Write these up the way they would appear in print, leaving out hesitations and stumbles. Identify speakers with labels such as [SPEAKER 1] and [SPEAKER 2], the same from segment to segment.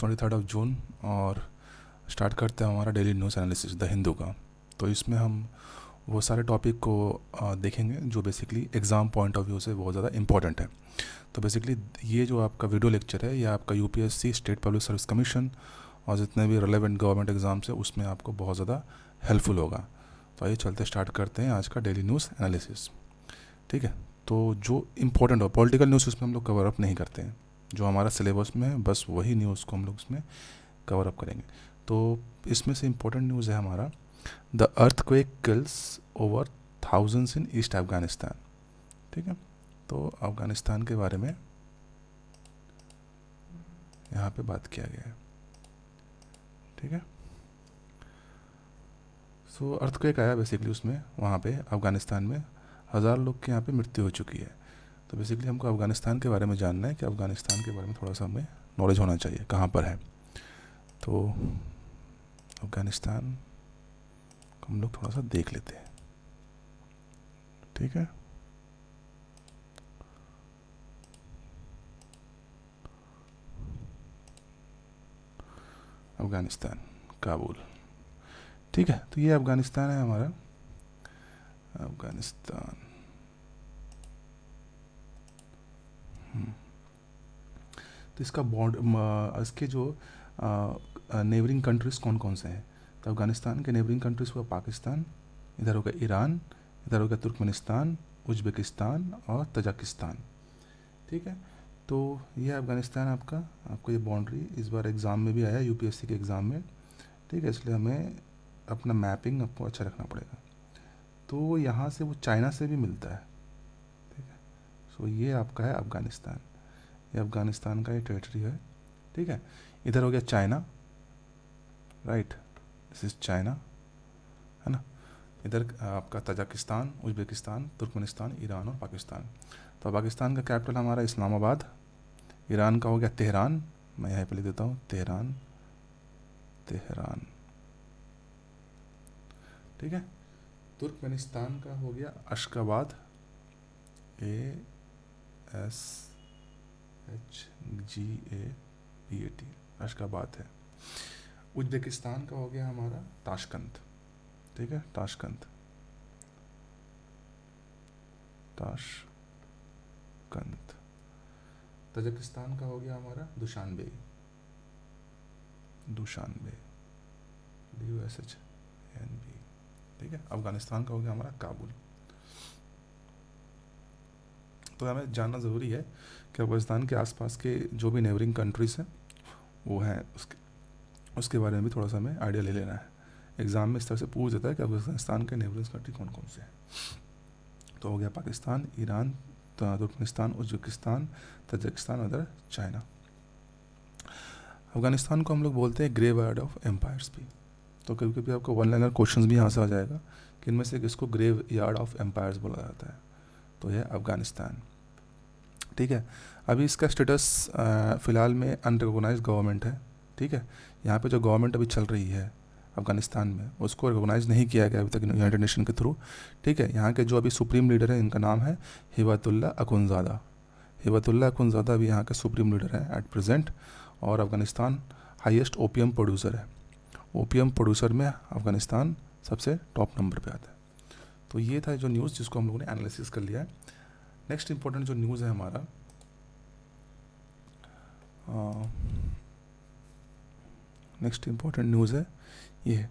[SPEAKER 1] 23 जून और स्टार्ट करते हैं हमारा daily news analysis the Hindu का। तो इसमें हम वो सारे टॉपिक को देखेंगे जो basically exam point of view से बहुत ज़्यादा इंपॉर्टेंट है। तो बेसिकली ये जो आपका वीडियो लेक्चर है ये आपका UPSC, state public service commission और जितने भी रिलेवेंट गवर्नमेंट एग्ज़ाम्स है उसमें आपको बहुत ज़्यादा हेल्पफुल होगा। तो आइए चलते स्टार्ट करते हैं आज का डेली न्यूज़ एनालिसिस। ठीक है, तो जो इम्पोर्टेंट हो पॉलिटिकल न्यूज़ उसमें हम लोग कवर अप नहीं करते हैं, जो हमारा सिलेबस में है बस वही न्यूज़ को हम लोग उसमें कवर अप करेंगे। तो इसमें से इम्पोर्टेंट न्यूज़ है हमारा the earthquake kills over thousands in east Afghanistan. ठीक है, तो अफगानिस्तान के बारे में यहाँ पे बात किया गया है। ठीक है, सो अर्थक्वेक आया बेसिकली उसमें वहाँ पे अफगानिस्तान में 1000 लोग के यहाँ पे मृत्यु हो चुकी है। तो बेसिकली हमको अफगानिस्तान के बारे में जानना है कि अफगानिस्तान के बारे में थोड़ा सा हमें नॉलेज होना चाहिए कहाँ पर है। तो अफगानिस्तान को हम लोग थोड़ा सा देख लेते हैं। ठीक है, अफगानिस्तान, काबुल। ठीक है, तो ये अफगानिस्तान है हमारा, अफगानिस्तान। तो इसका बॉर्ड, इसके जो नेबरिंग कंट्रीज़ कौन कौन से हैं। तो अफगानिस्तान के नेबरिंग कंट्रीज़ हुआ पाकिस्तान, इधर होगा ईरान, इधर होगा तुर्कमेनिस्तान, उज्बेकिस्तान और तजाकिस्तान। ठीक है, तो ये अफगानिस्तान आपको ये बाउंड्री इस बार एग्ज़ाम में भी आया, यूपीएससी के एग्ज़ाम में। ठीक है, इसलिए हमें अपना मैपिंग आपको अच्छा रखना पड़ेगा। तो यहाँ से वो चाइना से भी मिलता है। ठीक है, सो ये आपका है अफगानिस्तान, ये अफगानिस्तान का ये टेरिटरी है। ठीक है, इधर हो गया China, right, this is China, है ना। इधर आपका तजाकिस्तान, उज्बेकिस्तान, तुर्कमेनिस्तान, ईरान और पाकिस्तान। तो पाकिस्तान का कैपिटल हमारा इस्लामाबाद, ईरान का हो गया तेहरान, मैं यहाँ पे लिख देता हूँ तेहरान, तेहरान। ठीक है, तुर्कमेनिस्तान का हो गया अशगाबाद, ASHGABAT, अशगाबाद है। उज्बेकिस्तान का हो गया हमारा ताशकंद। ठीक है, ताशकंद, ताशकंद। तजाकिस्तान का हो गया हमारा दुशानबे, दुशानबे, DUSHNB। ठीक है, अफगानिस्तान का हो गया हमारा काबुल। तो हमें जानना ज़रूरी है कि अफगानिस्तान के आसपास के जो भी नेबरिंग कंट्रीज़ हैं वो हैं, उसके बारे में भी थोड़ा सा हमें आइडिया ले लेना है। एग्ज़ाम में इस तरह से पूछ देता है कि अफगानिस्तान के नेबरिंग कंट्री कौन कौन से हैं। तो हो गया Pakistan, Iran, Turkmenistan, Uzbekistan, Tajikistan, उधर चाइना। अफगानिस्तान को हम लोग बोलते हैं ग्रेव यार्ड ऑफ एम्पायर्स भी। तो कभी कभी आपको वन लाइनर क्वेश्चंस भी यहाँ से आ जाएगा कि इनमें से किसको ग्रेव यार्ड ऑफ एम्पायर्स बोला जाता है। तो यह अफगानिस्तान। ठीक है, अभी इसका स्टेटस फ़िलहाल में अनरिकॉग्नाइज्ड गवर्नमेंट है। ठीक है, यहाँ पे जो गवर्नमेंट अभी चल रही है अफगानिस्तान में उसको रिकॉग्नाइज़ नहीं किया गया अभी तक यूनाइटेड नेशन के थ्रू। ठीक है, यहाँ के जो अभी सुप्रीम लीडर हैं इनका नाम है हिबतुल्लाह अखुंज़ादा। हिबतुल्लाह अखुंज़ादा अभी यहाँ के सुप्रीम लीडर हैं एट प्रेजेंट। और अफगानिस्तान हाईएस्ट ओपीएम प्रोड्यूसर है। ओपीएम प्रोड्यूसर में अफगानिस्तान सबसे टॉप नंबर पे आता है। तो ये था जो न्यूज़ जिसको हम लोगों ने एनालिसिस कर लिया है। नेक्स्ट इंपॉर्टेंट जो न्यूज़ है हमारा, नेक्स्ट इंपॉर्टेंट न्यूज़ है ये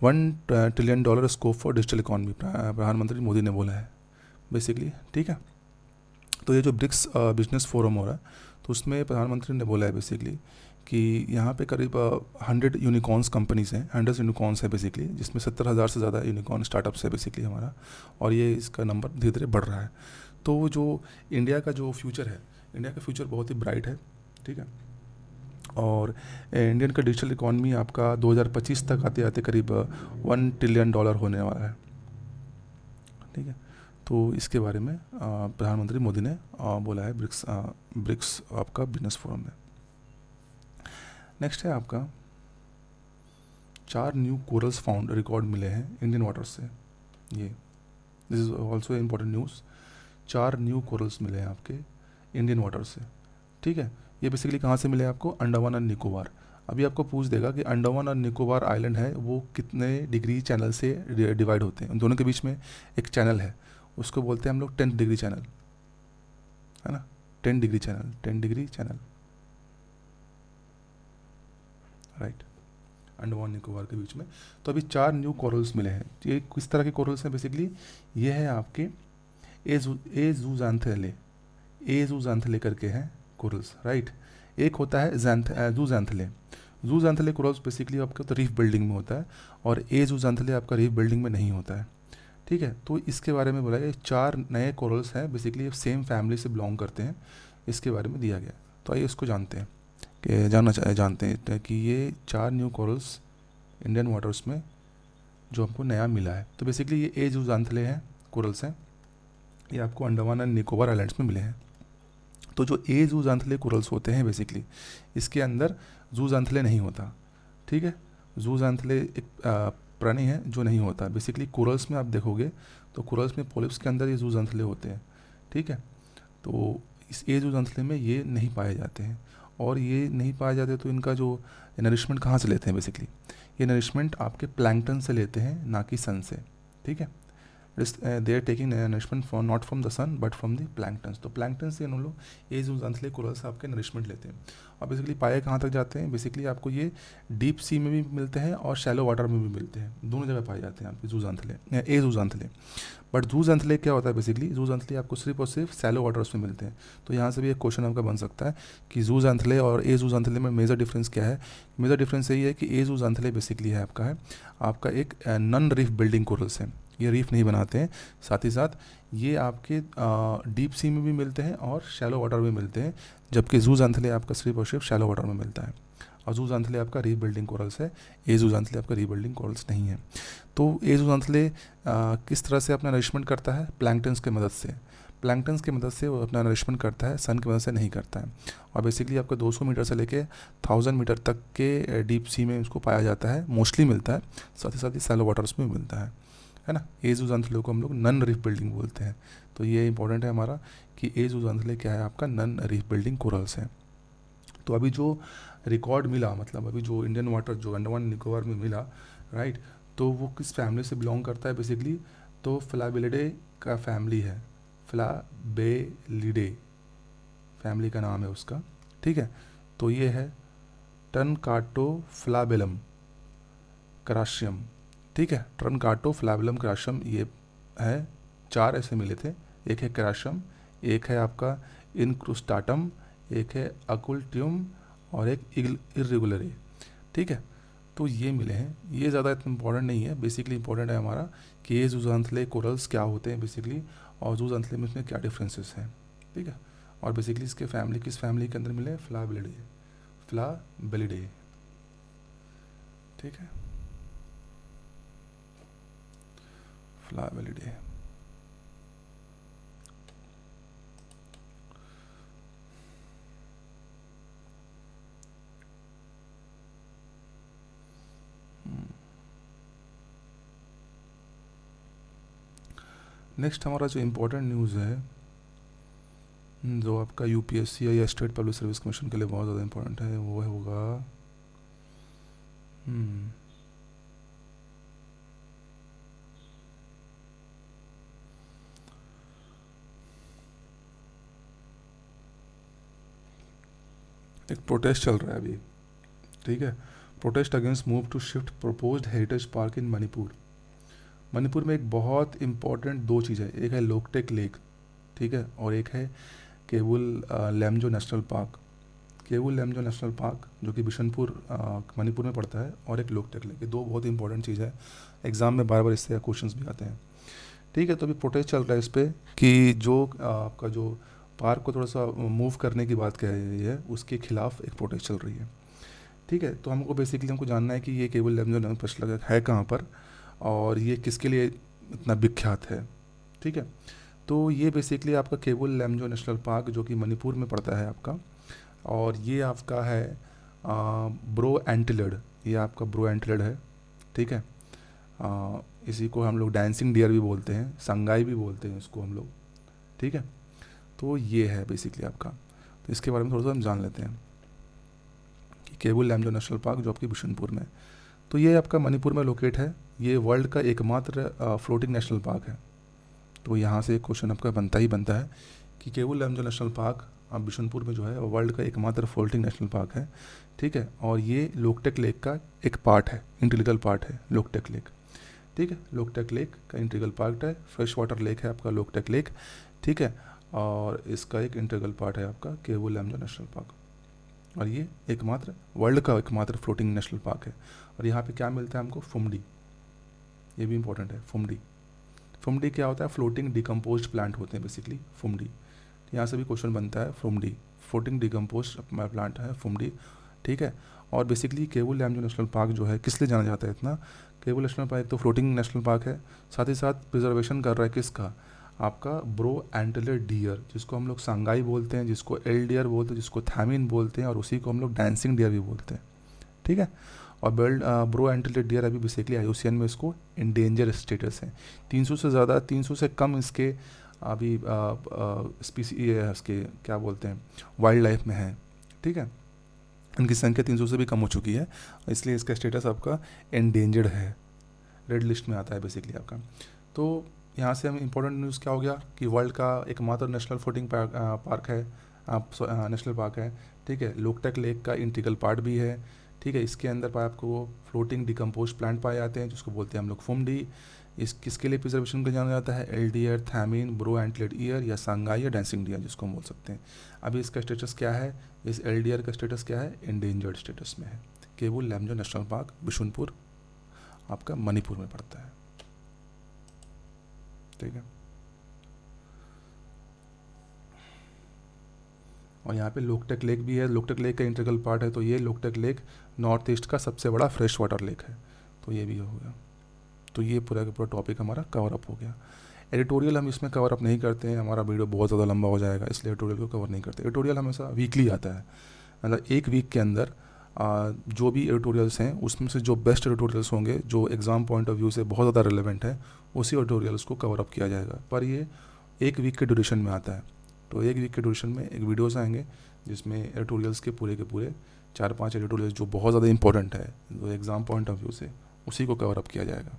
[SPEAKER 1] $1 trillion scope for digital economy, प्रधानमंत्री मोदी ने बोला है बेसिकली। ठीक है, तो ये जो ब्रिक्स बिजनेस फोरम हो रहा है तो उसमें प्रधानमंत्री ने बोला है बेसिकली कि यहाँ पे करीब 100 यूनिकॉर्न्स कंपनीज़ हैं, 100 यूनिकॉर्न्स है बेसिकली, जिसमें 70,000 से ज़्यादा यूनिकॉर्न स्टार्टअप्स है बेसिकली हमारा। और ये इसका नंबर धीरे धीरे बढ़ रहा है। तो जो इंडिया का जो फ्यूचर है, इंडिया का फ्यूचर बहुत ही ब्राइट है। ठीक है, और इंडियन का डिजिटल इकॉनमी आपका 2025 तक आते आते करीब $1 ट्रिलियन होने वाला है। ठीक है, तो इसके बारे में प्रधानमंत्री मोदी ने बोला है ब्रिक्स आपका बिजनेस फोरम में। नेक्स्ट है आपका 4 न्यू कोरल्स फाउंड रिकॉर्ड मिले हैं इंडियन वाटर से। ये this is also important news. 4 new corals मिले हैं आपके इंडियन वाटर से। ठीक है, ये बेसिकली कहाँ से मिले आपको, अंडमान और निकोबार। अभी आपको पूछ देगा कि अंडमान और निकोबार आइलैंड है वो कितने डिग्री चैनल से डिवाइड होते हैं। उन दोनों के बीच में एक चैनल है, उसको बोलते हैं हम लोग 10 डिग्री चैनल, है ना, 10 degree channel, 10 degree channel, right, Andaman Nicobar के बीच में। तो अभी 4 न्यू कोरल्स मिले हैं। ये किस तरह के कोरल्स हैं बेसिकली, ये है आपके एजूजांथेले, एजूजांथेले करके हैं कोरल्स, राइट। एक होता है जूजांथेले। जूजांथेले कोरल्स बेसिकली आपका तो रीफ बिल्डिंग में होता है, और एजूजांथेले आपका रीफ बिल्डिंग में नहीं होता है, ठीक है। तो इसके बारे में बोला गया 4 नए कोरल्स हैं, बेसिकली सेम फैमिली से बिलोंग करते हैं, इसके बारे में दिया गया। तो आइए इसको जानते हैं कि जानते हैं कि ये 4 न्यू कोरल्स इंडियन वाटर्स में जो हमको नया मिला है। तो बेसिकली ये एजूजांथेले हैं, कोरल्स हैं, ये आपको अंडमान एंड निकोबार आइलैंड्स में मिले हैं। तो जो एजूजांथेले कोरल्स होते हैं बेसिकली, इसके अंदर जूजांथेले नहीं होता, ठीक है। जूजांथेले एक प्राणी है जो नहीं होता। बेसिकली कोरल्स में आप देखोगे तो कोरल्स में पॉलिप्स के अंदर ये जूजांथेले होते हैं, ठीक है। तो इस एजूजांथेले में ये नहीं पाए जाते हैं, और ये नहीं पाए जाते तो इनका जो नरिशमेंट कहाँ से लेते हैं बेसिकली, ये नरिशमेंट आपके प्लैंकटन से लेते हैं, ना कि सन से, ठीक है। They are taking nourishment from not from the sun but from the planktons. तो प्लैंकटन से उन लोग एजूजांथेले कोरल्स आपके नरिशमेंट लेते हैं। और बेसिकली पाए कहाँ तक जाते हैं, बेसिकली आपको ये डीप सी में भी मिलते हैं और शैलो वाटर में भी मिलते हैं, दोनों जगह पाए जाते हैं आपके जूजांथेले, एजूजांथेले। बट जूजांथेले क्या होता है बेसिकली, जूजांथेले आपको सिर्फ और सिर्फ शैलो वाटर्स में मिलते हैं। तो यहाँ से भी एक क्वेश्चन आपका बन सकता है कि जूजांथेले और एजूजांथेले में मेजर डिफरेंस क्या है। मेजर डिफरेंस यही है कि एजूजांथेले बेसिकली है आपका एक नॉन रीफ बिल्डिंग कोरल्स है, ये रीफ नहीं बनाते हैं। साथ ही साथ ये आपके डीप सी में भी मिलते हैं और शैलो वाटर में मिलते हैं, जबकि जूजांथेले आपका सिर्फ और सिर्फ शैलो वाटर में मिलता है। और जूजांथेले आपका रीफ बिल्डिंग कोरल्स है, एजूजांथेले आपका रीफ बिल्डिंग कोरल्स नहीं है। तो एजूजांथेले किस तरह से अपना नरिशमेंट करता है, प्लैंकटन्स की मदद से। प्लैंकटन्स की मदद से वो अपना नरिशमेंट करता है, सन की मदद से नहीं करता है। और बेसिकली आपको 200 मीटर से लेके 1000 मीटर तक के डीप सी में उसको पाया जाता है, मोस्टली मिलता है। साथ ही शैलो वाटर्स में मिलता है ना। एजूजांथेले को हम लोग नन रीफ बिल्डिंग बोलते हैं। तो ये इंपॉर्टेंट है हमारा कि एजूजांथेले क्या है, आपका नन रीफ बिल्डिंग कोरल्स है। तो अभी जो रिकॉर्ड मिला, मतलब अभी जो इंडियन वाटर जो अंडमान निकोबार में मिला, राइट, तो वो किस फैमिली से बिलोंग करता है बेसिकली, तो फ्लाबेलिडे का फैमिली है, फ्लाबेलिडे फैमिली का नाम है उसका, ठीक है। तो ये है टर्नकाटोफ्लाबेलम कराशियम, ठीक है, टर्नकाटोफ्लाबेलम कराशियम, ये है 4 ऐसे मिले थे। एक है कराशियम, एक है आपका इनक्रूस्टाटम, एक है अकुल्टियम और एक इर्रेगुलरे, ठीक है। तो ये मिले हैं, ये ज़्यादा इतना इंपॉर्टेंट नहीं है। बेसिकली इंपॉर्टेंट है हमारा कि ये जूजांथेले कोरल्स क्या होते हैं बेसिकली, और जूजांथेले में इसमें क्या डिफरेंसेस हैं, ठीक है। और बेसिकली इसके फैमिली किस फैमिली के अंदर मिले, फ्लाबेलिडे, फ्लाबेलिडे, ठीक है, फ्लाबेलिडे। नेक्स्ट हमारा जो इम्पोर्टेंट न्यूज़ है, जो आपका यूपीएससी या स्टेट पब्लिक सर्विस कमीशन के लिए बहुत ज़्यादा इम्पोर्टेंट है, वो होगा एक प्रोटेस्ट चल रहा है अभी, ठीक है, protest against move to shift proposed heritage park in Manipur. Manipur में एक बहुत इंपॉर्टेंट 2 चीज़ है, एक है लोकटेक लेक, ठीक है, और एक है केवुल लैमजो नेशनल पार्क। केवुल लैमजो नेशनल पार्क जो कि बिशनपुर मणिपुर में पड़ता है, और एक लोकटेक लेक, ये 2 बहुत इंपॉर्टेंट चीज़ है, एग्ज़ाम में बार बार इससे क्वेश्चंस भी आते हैं, ठीक है। तो अभी प्रोटेस्ट चल रहा है इस पर कि जो आपका जो पार्क को थोड़ा सा मूव करने की बात कह रही है, उसके खिलाफ एक प्रोटेस्ट चल रही है, ठीक है। तो हमको बेसिकली जानना है कि ये केवल लैमजो नेशनल पार्क है कहाँ पर, और ये किसके लिए इतना विख्यात है, ठीक है। तो ये बेसिकली आपका केवल लैमजो नेशनल पार्क जो कि मणिपुर में पड़ता है आपका, और ये आपका है ब्रो एंटिलड, ये आपका ब्रो एंटिलड है, ठीक है। इसी को हम लोग डांसिंग डियर भी बोलते हैं, संगाई भी बोलते हैं इसको हम लोग, ठीक है। तो ये है बेसिकली आपका, तो तो इसके बारे में थोड़ा सा हम जान लेते हैं कि केबुल लैमजो नेशनल पार्क जो आपकी बिशुनपुर में, तो ये आपका मणिपुर में लोकेट है। ये वर्ल्ड का एकमात्र फ्लोटिंग नेशनल पार्क है। तो यहाँ से एक क्वेश्चन आपका बनता ही बनता है कि केबुल लैमजो नेशनल पार्क अब बिशुनपुर में जो है वर्ल्ड का एकमात्र फ्लोटिंग नेशनल पार्क है, ठीक है। और ये लोकटेक लेक का एक पार्ट है, इंटीग्रल पार्ट है लोकटेक लेक, ठीक है। लोकटेक लेक का इंटीग्रल पार्ट है, फ्रेश वाटर लेक है आपका लोकटेक लेक, ठीक है। और इसका एक इंटीग्रल पार्ट है आपका केबुल लैमजो नेशनल पार्क, और ये एकमात्र वर्ल्ड का एकमात्र फ्लोटिंग नेशनल पार्क है। और यहाँ पे क्या मिलता है हमको, फुमडी, ये भी इंपॉर्टेंट है। फुमडी, फुमडी क्या होता है, फ्लोटिंग डिकम्पोज प्लांट होते हैं बेसिकली फुमडी। यहाँ से भी क्वेश्चन बनता है, फुमडी फ्लोटिंग डिकम्पोज प्लांट है फुमडी, ठीक है। और बेसिकली केबुल लैमजो नेशनल पार्क जो है किस लिए जाना जाता है इतना, केबुल नेशनल पार्क तो फ्लोटिंग नेशनल पार्क है, साथ ही साथ प्रिजर्वेशन कर रहा है किसका, आपका ब्रो एंटेलर डियर, जिसको हम लोग सांगाई बोलते हैं, जिसको एल डियर बोलते हैं, जिसको थैमिन बोलते हैं, और उसी को हम लोग डांसिंग डियर भी बोलते हैं, ठीक है। और ब्रो एंटेलर डियर अभी बेसिकली IUCN में इसको इंडेंजर स्टेटस है, 300 से ज़्यादा, 300 से कम इसके अभी स्पीसी इसके क्या बोलते हैं वाइल्ड लाइफ में है, ठीक है। इनकी संख्या 300 से भी कम हो चुकी है, इसलिए इसका स्टेटस आपका एंडेंजर्ड है, रेड लिस्ट में आता है बेसिकली आपका। तो यहाँ से हम इम्पोर्टेंट न्यूज़ क्या हो गया कि वर्ल्ड का एकमात्र नेशनल फ्लोटिंग पार्क है, नेशनल पार्क है, ठीक है। लोकटेक लेक का इंटीग्रल पार्ट भी है, ठीक है। इसके अंदर पाए आपको फ्लोटिंग डिकम्पोज प्लांट पाए जाते हैं, जिसको बोलते हैं हम लोग फुमडी। इस किसके लिए प्रिजर्वेशन के जाना जाता है, एल डियर, थैमिन, ब्रो एंटलेट ईयर, या सांगाई, या डांसिंग डियर जिसको हम बोल सकते हैं। अभी इसका स्टेटस क्या है, इस एल डियर का स्टेटस क्या है, एंडेंजर्ड स्टेटस में है। केबुल लैमजो नेशनल पार्क बिशुनपुर आपका मणिपुर में पड़ता है, ठीक है। और यहाँ पे लोकटेक लेक भी है, लोकटेक लेक का इंटीग्रल पार्ट है, तो ये लोकटेक लेक नॉर्थ ईस्ट का सबसे बड़ा फ्रेश वाटर लेक है, तो ये भी हो गया। तो ये पूरा का पूरा टॉपिक हमारा कवर अप हो गया। एडिटोरियल हम इसमें कवर अप नहीं करते हैं, हमारा वीडियो बहुत ज़्यादा लंबा हो जाएगा, इसलिए एडिटोरियल को कवर नहीं करते। एडिटोरियल हमेशा वीकली आता है, मतलब एक वीक के अंदर जो भी एडिटोरियल्स हैं उसमें से जो बेस्ट एडिटोरियल्स होंगे, जो एग्ज़ाम पॉइंट ऑफ व्यू से बहुत ज़्यादा रिलेवेंट है, उसी एडिटोरियल्स को कवर अप किया जाएगा। पर ये एक वीक के ड्यूरेशन में आता है, तो एक वीक के ड्यूरेशन में एक वीडियोस आएंगे जिसमें एडिटोरियल्स के पूरे 4-5 एडिटोरियल्स जो बहुत ज़्यादा इंपॉर्टेंट है, जो एग्ज़ाम पॉइंट ऑफ व्यू से, उसी को कवर अप किया जाएगा।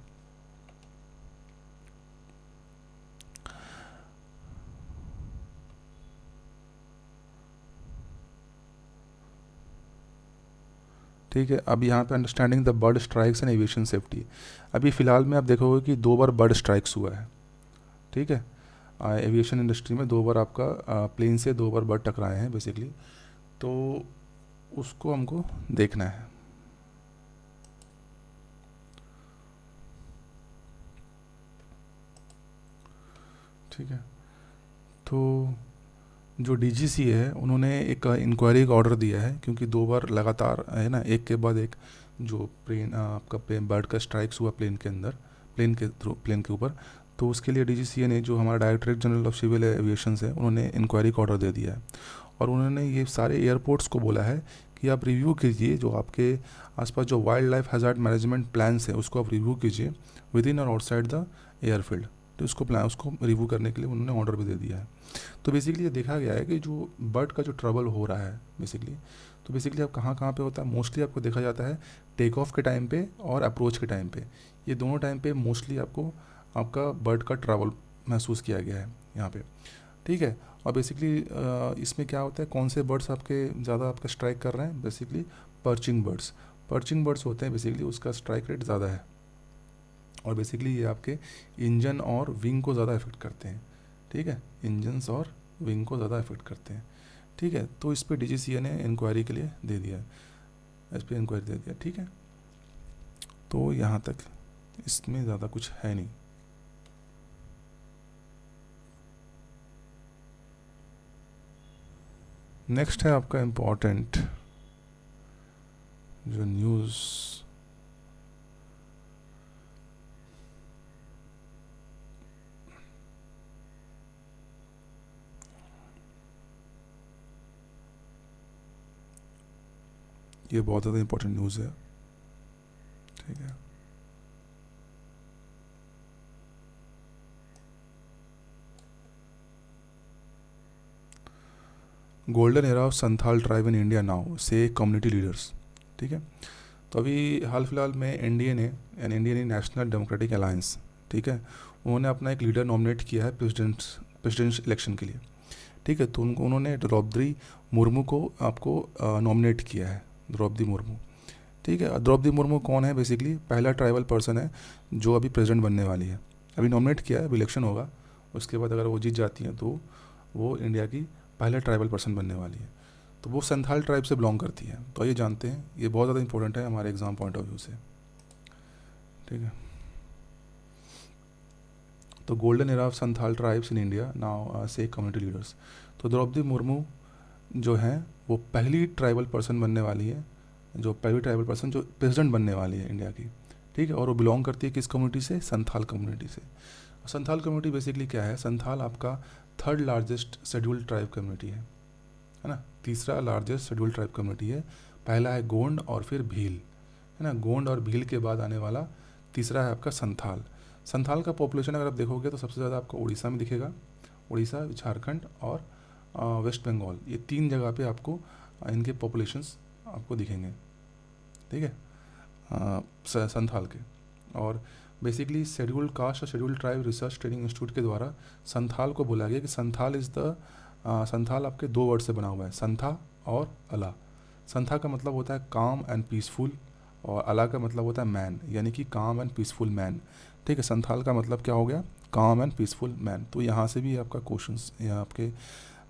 [SPEAKER 1] ठीक है। अब यहाँ पे understanding the bird strikes and aviation safety, अभी फ़िलहाल में आप देखोगे कि 2 बार बर्ड स्ट्राइक्स हुआ है, ठीक है। एविएशन इंडस्ट्री में 2 बार आपका प्लेन से 2 बार बर्ड टकराए हैं बेसिकली, तो उसको हमको देखना है। ठीक है। तो जो DGC है उन्होंने एक इंक्वायरी का ऑर्डर दिया है, क्योंकि 2 बार लगातार है ना, एक के बाद एक जो प्लेन आपका बर्ड का स्ट्राइक्स हुआ प्लेन के अंदर, प्लेन के ऊपर, तो उसके लिए DGCA ने, जो हमारा directorate general of civil aviation है, उन्होंने इंक्वायरी का ऑर्डर दे दिया है। और उन्होंने ये सारे एयरपोर्ट्स को बोला है कि आप रिव्यू कीजिए, जो आपके आसपास जो wild life hazard management plans है उसको आप रिव्यू कीजिए विद इन और आउटसाइड द एयरफील्ड। तो उसको रिव्यू करने के लिए उन्होंने ऑर्डर भी दे दिया है। तो बेसिकली ये देखा गया है कि जो बर्ड का जो ट्रबल हो रहा है बेसिकली, तो बेसिकली आप कहाँ कहाँ पे होता है, मोस्टली आपको देखा जाता है टेक ऑफ के टाइम पे और अप्रोच के टाइम पे, ये दोनों टाइम पे मोस्टली आपको आपका बर्ड का ट्रबल महसूस किया गया है यहाँ पे, ठीक है। और बेसिकली इसमें क्या होता है, कौन से बर्ड्स आपके ज़्यादा आपका स्ट्राइक कर रहे हैं, बेसिकली पर्चिंग बर्ड्स होते हैं बेसिकली, उसका स्ट्राइक रेट ज़्यादा है। और बेसिकली ये आपके इंजन और विंग को ज़्यादा इफेक्ट करते हैं, ठीक है, इंजन्स और विंग को ज़्यादा इफेक्ट करते हैं, ठीक है। तो इस पर DGCA ने इंक्वायरी के लिए दे दिया है, इस पर इंक्वायरी दे दिया, ठीक है। तो यहाँ तक इसमें ज़्यादा कुछ है नहीं। नेक्स्ट है आपका इम्पोर्टेंट जो न्यूज़, ये बहुत ज़्यादा इम्पोर्टेंट न्यूज़ है, ठीक है। Golden era of Santhal tribe in India now से कम्युनिटी लीडर्स। ठीक है, तो अभी हाल फिलहाल में एनडीए ने यानी इंडियन नेशनल डेमोक्रेटिक अलायंस, ठीक है, उन्होंने अपना एक लीडर नॉमिनेट किया है प्रेसिडेंट इलेक्शन के लिए। ठीक है, तो उन्होंने द्रौपदी मुर्मू को आपको नॉमिनेट किया है, द्रौपदी मुर्मू। ठीक है, द्रौपदी मुर्मू कौन है? बेसिकली पहला ट्राइबल पर्सन है जो अभी प्रेसिडेंट बनने वाली है। अभी नॉमिनेट किया है, अभी इलेक्शन होगा, उसके बाद अगर वो जीत जाती हैं तो वो इंडिया की पहला ट्राइबल पर्सन बनने वाली है। तो वो संथाल ट्राइब से बिलोंग करती है। तो ये जानते हैं, ये बहुत ज़्यादा इंपॉर्टेंट है हमारे एग्जाम पॉइंट ऑफ व्यू से। ठीक है, तो golden era of Santhal tribes in India now से कम्युनिटी लीडर्स। तो द्रौपदी मुर्मू जो हैं वो पहली ट्राइबल पर्सन बनने वाली है, जो पहली ट्राइबल पर्सन जो प्रेसिडेंट बनने वाली है इंडिया की। ठीक है, और वो बिलोंग करती है किस कम्युनिटी से? संथाल कम्युनिटी से। संथाल कम्युनिटी बेसिकली क्या है? संथाल आपका third largest scheduled tribe community है ना, तीसरा लार्जेस्ट शेड्यूल्ड ट्राइब कम्युनिटी है। पहला है गोंड और फिर भील, है ना, गोंड और भील के बाद आने वाला तीसरा है आपका संथाल। संथाल का पॉपुलेशन अगर आप देखोगे तो सबसे ज़्यादा आपको उड़ीसा में दिखेगा, उड़ीसा, झारखंड और वेस्ट बंगाल, ये 3 जगह पे आपको इनके पॉपुलेशंस आपको दिखेंगे। ठीक है, संथाल के। और बेसिकली शेड्यूल्ड कास्ट और scheduled tribe research training institute के द्वारा संथाल को बोला गया कि संथाल इज़ द संथाल आपके 2 वर्ड से बना हुआ है, संथा और अला। संथा का मतलब होता है काम एंड पीसफुल, और अला का मतलब होता है मैन, यानी कि काम एंड पीसफुल मैन। ठीक है, संथाल का मतलब क्या हो गया? काम एंड पीसफुल मैन। तो यहाँ से भी आपका क्वेश्चंस यहाँ आपके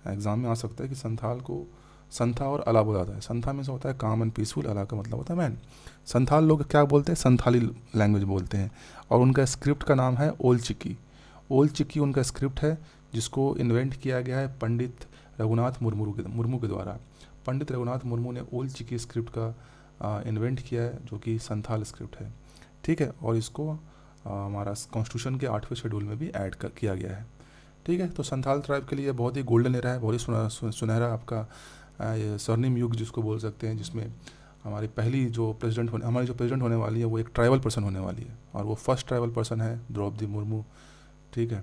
[SPEAKER 1] एग्जाम में आ सकता है कि संथाल को संथा और अला बोला जाता है। संथा में से होता है काम एंड पीसफुल, अला का मतलब होता है मैन। संथाल लोग क्या बोलते हैं? संथाली लैंग्वेज बोलते हैं, और उनका स्क्रिप्ट का नाम है ओल चिकी। ओल चिकी उनका स्क्रिप्ट है, जिसको इन्वेंट किया गया है पंडित रघुनाथ मुर्मू के द्वारा। पंडित रघुनाथ मुर्मू ने ओल चिकी स्क्रिप्ट का इन्वेंट किया है, जो कि संथाल स्क्रिप्ट है। ठीक है, और इसको हमारा कॉन्स्टिट्यूशन के 8वें शेड्यूल में भी ऐड किया गया है। ठीक है, तो संथाल ट्राइब के लिए बहुत ही गोल्डन एरा है, बहुत ही सुनहरा आपका ये स्वर्णिम युग जिसको बोल सकते हैं, जिसमें हमारी पहली जो प्रेसिडेंट होने वाली है वो एक ट्राइबल पर्सन होने वाली है, और वो फर्स्ट ट्राइबल पर्सन है द्रौपदी मुर्मू। ठीक है,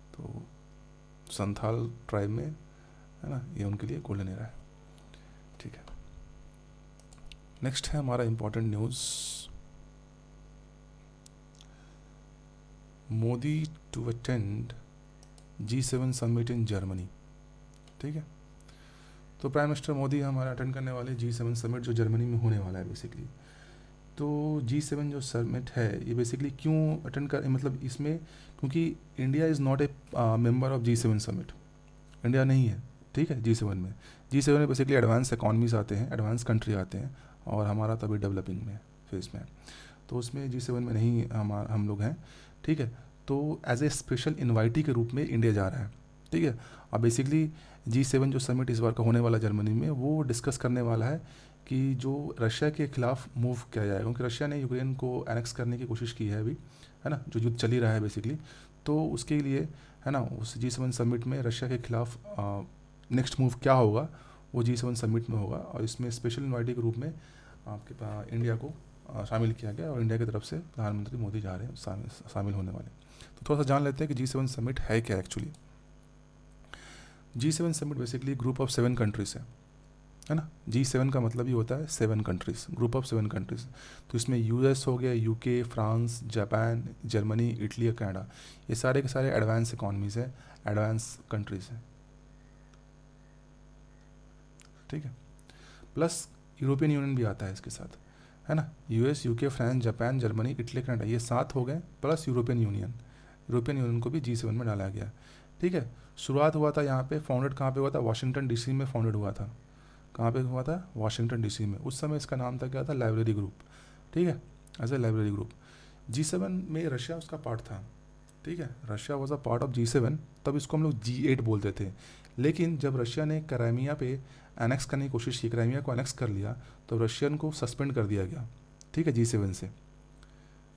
[SPEAKER 1] तो संथाल ट्राइब में, है ना, ये उनके लिए गोल्डन एरा है। ठीक है, नेक्स्ट है हमारा important news, Modi to attend G7 summit in Germany. ठीक है, तो प्राइम मिनिस्टर मोदी हमारा अटेंड करने वाले G7 समिट जो जर्मनी में होने वाला है बेसिकली। तो G7 जो समिट है ये बेसिकली क्यों अटेंड कर, मतलब इसमें क्योंकि India is not a member of G7 summit, India नहीं है। ठीक है, G7 में बेसिकली एडवांस इकॉनमीज आते हैं, एडवांस कंट्री आते हैं, और हमारा तभी डेवलपिंग में फेज में, तो उसमें G7 में नहीं हम लोग हैं। ठीक है, तो एज ए स्पेशल इन्वाइटी के रूप में इंडिया जा रहा है। ठीक है, और बेसिकली G7 जो समिट इस बार का होने वाला जर्मनी में, वो डिस्कस करने वाला है कि जो रशिया के खिलाफ मूव किया जाएगा, क्योंकि रशिया ने यूक्रेन को एनेक्स करने की कोशिश की है अभी, है ना, जो युद्ध चल ही रहा है बेसिकली। तो उसके लिए, है ना, उस G7 समिट में रशिया के खिलाफ नेक्स्ट मूव क्या होगा वो G7 समिट में होगा, और इसमें स्पेशल इन्वाइटी के रूप में आपके पास इंडिया को शामिल किया गया, और इंडिया की तरफ से प्रधानमंत्री मोदी जा रहे हैं शामिल होने वाले। तो थोड़ा सा जान लेते हैं कि G7 समिट है क्या actually. G7 summit basically group of 7 countries है ना। G7 का मतलब ही होता है 7 कंट्रीज, ग्रुप ऑफ 7 कंट्रीज। तो इसमें US हो गया, UK, France, Japan, Germany, Italy और कनाडा, ये सारे के सारे एडवांस इकॉनमीज है, एडवांस कंट्रीज हैं। ठीक है, प्लस यूरोपियन यूनियन भी आता है इसके साथ, है ना। US, UK, France, Japan, Germany, Italy, Canada, ये 7 हो गए, प्लस यूरोपियन यूनियन को भी G7 में डाला गया। ठीक है, शुरुआत हुआ था यहाँ पे, फाउंडेड कहाँ पे हुआ था? वाशिंगटन DC में फाउंडेड हुआ था। कहाँ पे हुआ था? वाशिंगटन DC में। उस समय इसका नाम था क्या था? Library group. ठीक है, as a library group. G7 में रशिया उसका पार्ट था। ठीक है, Russia was a part of G7, तब इसको हम लोग G8 बोलते थे। लेकिन जब रशिया ने क्राइमिया पे एनेक्स करने की कोशिश की, क्राइमिया को एनेक्स कर लिया, तो रशियन को सस्पेंड कर दिया गया। ठीक है, G7 से।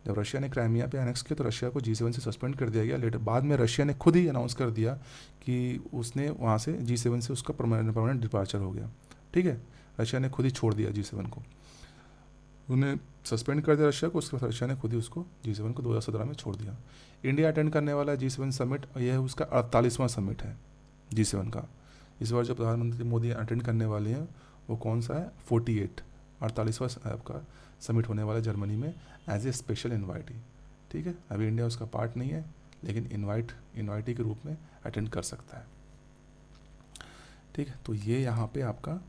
[SPEAKER 1] जब रशिया ने क्राइमिया पे एनेक्स किया तो रशिया को G7 से सस्पेंड कर दिया गया। लेटर बाद में रशिया ने खुद ही अनाउंस कर दिया कि उसने वहाँ से G7 से उसका परमानेंट डिपार्चर हो गया। ठीक है, रशिया ने खुद ही छोड़ दिया G7 को, उन्हें सस्पेंड कर दिया रशिया को, उसके बाद रशिया ने खुद ही उसको G7 को 2017 में छोड़ दिया। इंडिया अटेंड करने वाला G7 समिट, यह उसका 48वां समिट है G7 का। इस बार जो प्रधानमंत्री मोदी अटेंड करने वाले हैं वो कौन सा है, 48वां आपका समिट होने वाला है जर्मनी में एज ए स्पेशल इन्वाइटी। ठीक है, अभी इंडिया उसका पार्ट नहीं है, लेकिन इन्वाइटी के रूप में अटेंड कर सकता है। ठीक है, तो ये यहाँ पे आपका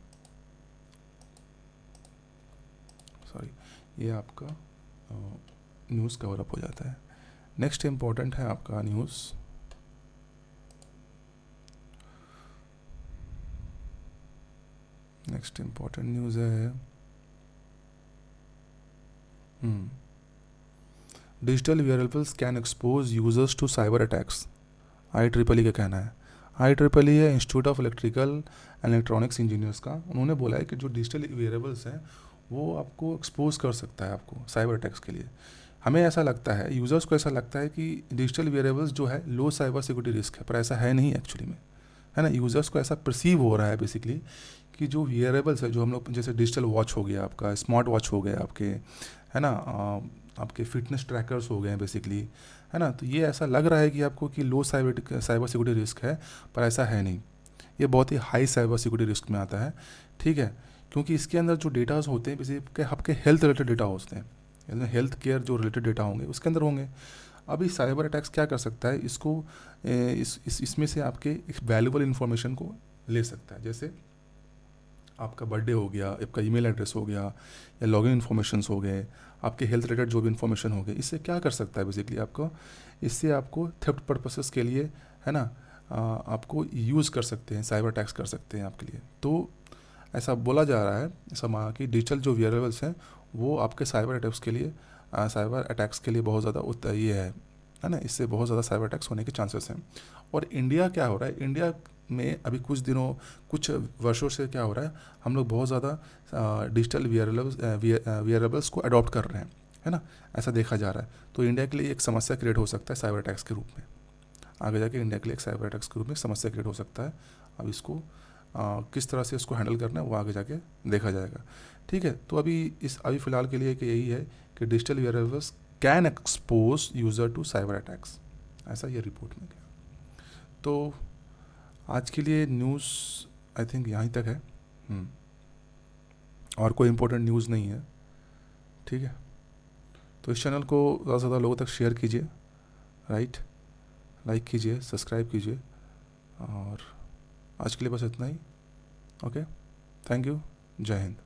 [SPEAKER 1] ये आपका न्यूज़ कवर अप हो जाता है। नेक्स्ट इम्पॉर्टेंट है आपका न्यूज़, नेक्स्ट इम्पॉर्टेंट न्यूज़ है digital wearables can expose users to cyber attacks. IEEE का कहना है, IEEE है institute of electrical and electronics engineers का। उन्होंने बोला है कि जो डिजिटल वेयरेबल्स हैं वो आपको एक्सपोज कर सकता है आपको साइबर अटैक्स के लिए। हमें ऐसा लगता है, यूज़र्स को ऐसा लगता है कि डिजिटल वेयरेबल्स जो है लो साइबर सिक्योरिटी रिस्क है, पर ऐसा है नहीं एक्चुअली में, है ना। यूज़र्स को ऐसा परसीव हो रहा है बेसिकली कि जो वेयरेबल्स है, जो हम लोग जैसे डिजिटल वॉच हो गया आपका, स्मार्ट वॉच हो गया आपके, है ना, आपके फिटनेस ट्रैकर्स हो गए हैं बेसिकली, है ना। तो ये ऐसा लग रहा है कि आपको कि लो साइबर सिक्योरिटी रिस्क है, पर ऐसा है नहीं। ये बहुत ही हाई साइबर सिक्योरिटी रिस्क में आता है। ठीक है, क्योंकि इसके अंदर जो डेटाज होते हैं बेसिकली आपके हेल्थ रिलेटेड डेटा होते हैं, हेल्थ केयर जो रिलेटेड डेटा होंगे उसके अंदर होंगे। अभी साइबर अटैक्स क्या कर सकता है, इसको इसमें से आपके एक वैल्यूबल इन्फॉर्मेशन को ले सकता है। जैसे आपका बर्थडे हो गया, आपका ईमेल एड्रेस हो गया, या लॉगिन इन्फॉर्मेशंस हो गए, आपके हेल्थ रिलेटेड जो भी इन्फॉर्मेशन हो गए, इससे क्या कर सकता है बेसिकली आपको, इससे आपको थेफ्ट पर्पसेस के लिए, है ना, आपको यूज़ कर सकते हैं, साइबर अटैक्स कर सकते हैं आपके लिए। तो ऐसा बोला जा रहा है कि डिजिटल जो वेयरेबल्स हैं वो आपके साइबर अटैक्स के लिए बहुत ज़्यादा ये है ना, इससे बहुत ज़्यादा साइबर अटैक्स होने के चांसेस हैं। और इंडिया क्या हो रहा है, इंडिया में अभी कुछ वर्षों से क्या हो रहा है, हम लोग बहुत ज़्यादा डिजिटल वेयरेबल्स को अडॉप्ट कर रहे हैं, है ना, ऐसा देखा जा रहा है। तो इंडिया के लिए एक समस्या क्रिएट हो सकता है साइबर अटैक्स के रूप में, आगे जाके इंडिया के लिए एक साइबर अटैक्स के रूप में समस्या क्रिएट हो सकता है। अब इसको किस तरह से इसको हैंडल करना है वो आगे जाके देखा जाएगा। ठीक है, तो अभी फ़िलहाल के लिए कि यही है कि digital wearables can expose user to cyber attacks, ऐसा ये रिपोर्ट में गया। तो आज के लिए न्यूज़ आई थिंक यहीं तक है। और कोई इम्पोर्टेंट न्यूज़ नहीं है। ठीक है, तो इस चैनल को ज़्यादा से ज़्यादा लोगों तक शेयर कीजिए, राइट, लाइक कीजिए, सब्सक्राइब कीजिए, और आज के लिए बस इतना ही। ओके, थैंक यू, जय हिंद।